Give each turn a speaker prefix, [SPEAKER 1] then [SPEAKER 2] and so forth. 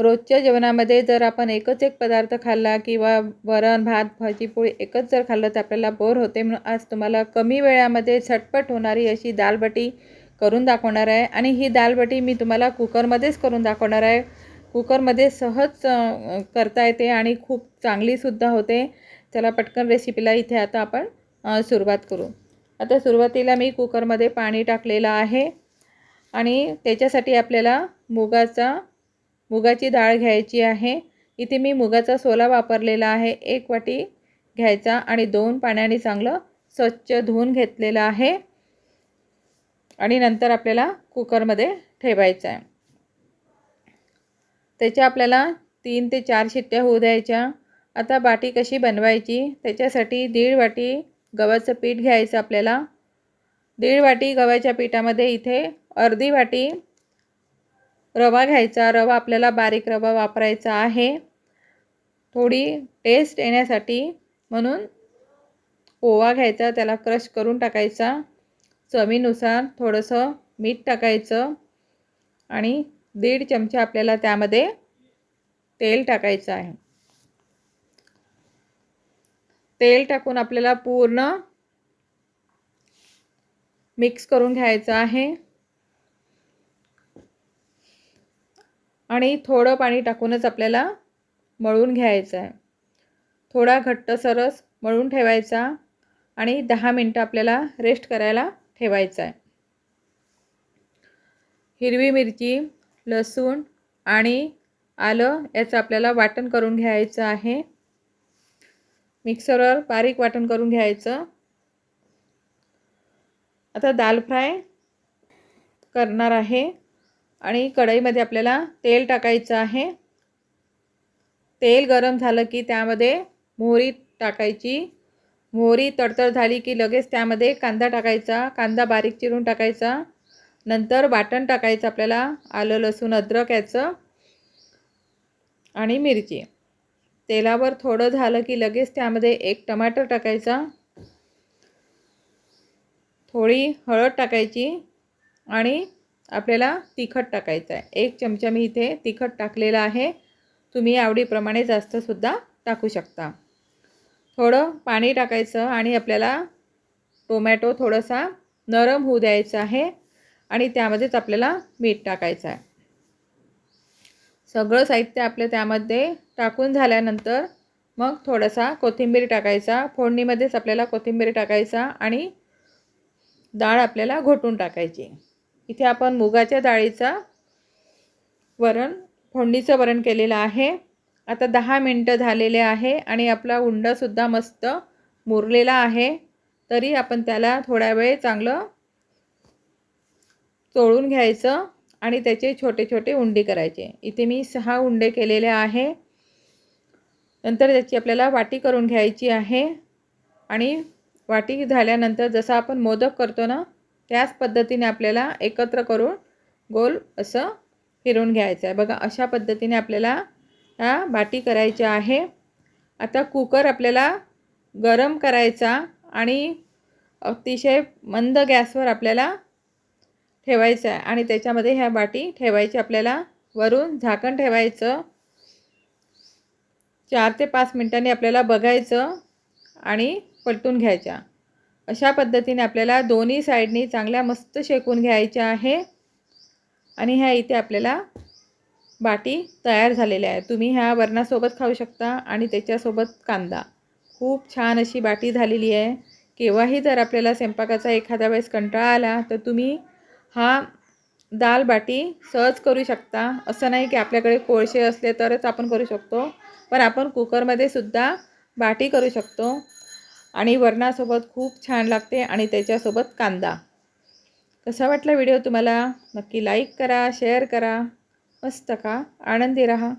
[SPEAKER 1] रोजच्या जेवणामध्ये जर आपण एकच एक पदार्थ खाल्ला किंवा वरण भात भाजी पोळी एकच जर खाल्लं तर आपल्याला बोर होते. म्हणून आज तुम्हाला कमी वेळामध्ये झटपट होणारी अशी दालबाटी करून दाखवणार आहे. आणि ही दालबाटी मी तुम्हाला कुकरमध्येच करून दाखवणार आहे. कुकरमध्ये सहज करता येते आणि खूप चांगलीसुद्धा होते. चला पटकन रेसिपीला इथे आता आपण सुरुवात करू. आता सुरुवातीला मी कुकरमध्ये पाणी टाकलेलं आहे आणि त्याच्यासाठी आपल्याला मुगाची डाळ घ्यायची आहे. इथे मी मुगाचा सोला वापरलेला आहे. 1 वाटी घ्यायचा आणि 2 पाण्याने चांगलं स्वच्छ धुवून घेतलेलं आहे. आणि नंतर आपल्याला कुकरमध्ये ठेवायचं आहे. त्याच्या आपल्याला 3 ते 4 शिट्ट्या होऊ द्यायच्या. आता बाटी कशी बनवायची त्याच्यासाठी 1.5 वाटी गव्हाचं पीठ घ्यायचं आपल्याला. 1.5 वाटी गव्हाच्या पिठामध्ये इथे अर्धी वाटी रवा घ्यायचा. रवा आपल्याला बारीक रवा वापरायचा आहे. थोडी टेस्ट येण्यासाठी म्हणून ओवा घ्यायचा, त्याला क्रश करून टाकायचा. चवीनुसार थोडंसं मीठ टाकायचं आणि 1.5 चमचा आपल्याला त्यामध्ये तेल टाकायचं आहे. तेल टाकून आपल्याला पूर्ण मिक्स करून घ्यायचं आहे. आणि थोडं पाणी टाकूनच आपल्याला मळून घ्यायचं आहे. थोडा घट्टसरच मळून ठेवायचा आणि 10 मिनिटं आपल्याला रेस्ट करायला ठेवायचं आहे. हिरवी मिरची, लसूण आणि आलं याचं आपल्याला वाटण करून घ्यायचं आहे. मिक्सरवर बारीक वाटण करून घ्यायचं. आता दाल फ्राय करणार आहे आणि कढईमध्ये आपल्याला तेल टाकायचं आहे. तेल गरम झालं की त्यामध्ये मोहरी टाकायची. मोहरी तडतड झाली की लगेच त्यामध्ये कांदा टाकायचा. कांदा बारीक चिरून टाकायचा. नंतर वाटण टाकायचं आपल्याला, आलं लसूण अद्रक याचं आणि मिरची. तेलावर थोडं झालं की लगेच त्यामध्ये 1 टमाटर टाकायचा. थोडी हळद टाकायची आणि आपल्याला तिखट टाकायचं आहे. 1 चमचा मी इथे तिखट टाकलेलं आहे. तुम्ही आवडीप्रमाणे जास्तसुद्धा टाकू शकता. थोडं पाणी टाकायचं आणि आपल्याला टोमॅटो थोडासा नरम होऊ द्यायचा आहे आणि त्यामध्येच आपल्याला मीठ टाकायचं आहे. सगळं साहित्य आपलं त्यामध्ये टाकून झाल्यानंतर मग थोडासा कोथिंबीर टाकायचा. फोडणीमध्येच आपल्याला कोथिंबीर टाकायचा आणि डाळ आपल्याला घोटून टाकायची. इथे आपण मुगाच्या डाळीचा फोडणीचं वरण केलेलं आहे. आता 10 मिनिटं झालेले आहे आणि आपला उंडासुद्धा मस्त मुरलेला आहे. तरी आपण त्याला थोडा वेळ चांगलं चोळून घ्यायचं आणि त्याचे छोटे छोटे उंडे करायचे. इथे मी 6 उंडे केलेले आहे. नंतर त्याची आपल्याला वाटी करून घ्यायची आहे आणि वाटी झाल्यानंतर जसं आपण मोदक करतो ना त्याच पद्धतीने आपल्याला एकत्र करून गोल असं फिरवून घ्यायचं आहे. बघा अशा पद्धतीने आपल्याला ह्या बाटी करायच्या आहे. आता कुकर आपल्याला गरम करायचा आणि अतिशय मंद गॅसवर आपल्याला ठेवायचा आहे आणि त्याच्यामध्ये ह्या बाटी ठेवायची. आपल्याला वरून झाकण ठेवायचं. 4 ते 5 मिनिटांनी आपल्याला बघायचं आणि पलटून घ्यायच्या. अशा पद्धतीने आपल्याला दोन्ही साईडनी चांगल्या मस्त शेकून घ्यायच्या आहे. आणि ह्या इथे आपल्याला बाटी तयार झालेल्या आहे. तुम्ही ह्या वरणासोबत खाऊ शकता आणि त्याच्यासोबत कांदा. खूप छान अशी बाटी झालेली आहे. केव्हाही जर आपल्याला स्वयंपाकाचा एखाद्या वेळेस कंटाळा आला तर तुम्ही हा दाल बाटी सहज करू शकता. असं नाही की आपल्याकडे कोळसे असले तरच आपण करू शकतो, पण आपण कुकरमध्ये सुद्धा बाटी करू शकतो आणि वरणासोबत खूप छान लागते आणि त्याच्यासोबत कांदा. कसा वाटला व्हिडिओ तुम्हाला? नक्की लाईक करा, शेअर करा. मस्त खा, आनंदी रहा.